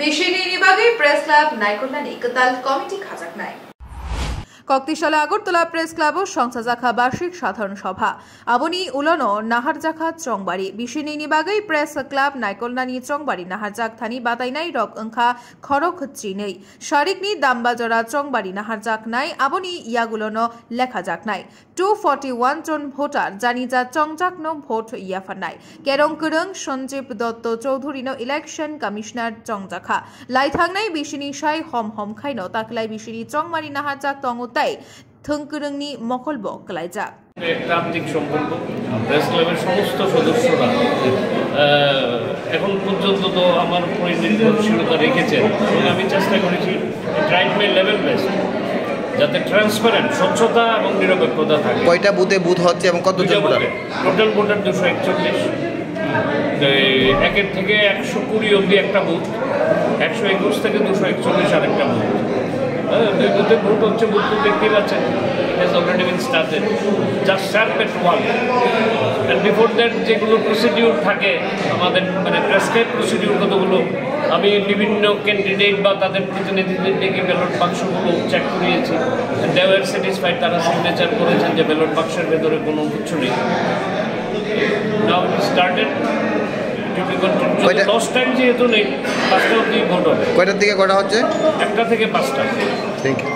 বিশেনি নিবাগে press club নাইকল্যানি কতাল committee খাজাক নাই কক্তিশালা Agartala press club ও সংসাজাখা বার্ষিক সাধারণ সভা আবনি উলনো নাহারজাখা চংবাড়ি বিশেনি নিবাগে প্রেস ক্লাব নাইকলনানি চংবাড়ি নাহারজাক থানি বাতাইনাই রক ওংখা খরক চিনেই শারিকনি দামবাজরা চংবাড়ি নাহারজাক নাই আবনি ইয়াগুলোনো লেখাজাক নাই 241 জন ভোটার জানিজা চংজাকনো ভোট ইয়াফানাই কেরং করং সঞ্জীব দত্ত চৌধুরীনো ইলেকশন কমিশনার চংজাখা লাইথাংনাই বিশেনি সাই হম হম খাইনো তাকলাই বিশেনি চংমারি নাহারজাক তংতাই থংকরংনি মকলব কলাইজা ক্রান্তিক সম্পর্ক প্রেস ক্লাবের সমস্ত সদস্যরা এখন পর্যন্ত তো আমার পরিনির্ভরশীলতা রেখেছেন এবং আমি চেষ্টা করেছি ট্রাইড মাই লেভেল বেস্ট যাতে ট্রান্সপারেন্ট স্বচ্ছতা এবং নিরপেক্ষতা থাকে। কয়টা বুথে বুথ হচ্ছে এবং কতজন ভোটার? টোটাল ভোটার 241, একের থেকে 120 অবধি একটা বুথ, 121 থেকে 241 আরেকটা বুথ। দুই বুথের ভোট হচ্ছে, বুথ তো দেখতেই পাচ্ছেন, it has already been started, just start at one. And before that যেগুলো প্রসিডিউর থাকে আমাদের, মানে প্রেসক্রাইব প্রসিডিউর কতগুলো, আমি বিভিন্ন ক্যান্ডিডেট বা তাদের প্রতিনিধিদের ডেকে ব্যালট বাক্সগুলো চেক করিয়েছি। দে ওয়ার স্যাটিসফাইড, তারা সিগনেচার করেছেন যে ব্যালট বাক্সের ভেতরে কোনো কিছু নেই। নাও ইট স্টার্টেড। লস্ট টাইম যেহেতু নেই, 5টা অবধি ভোট হবে। কয়টার দিকে করা হচ্ছে? 1টা থেকে 5টা। Thank you.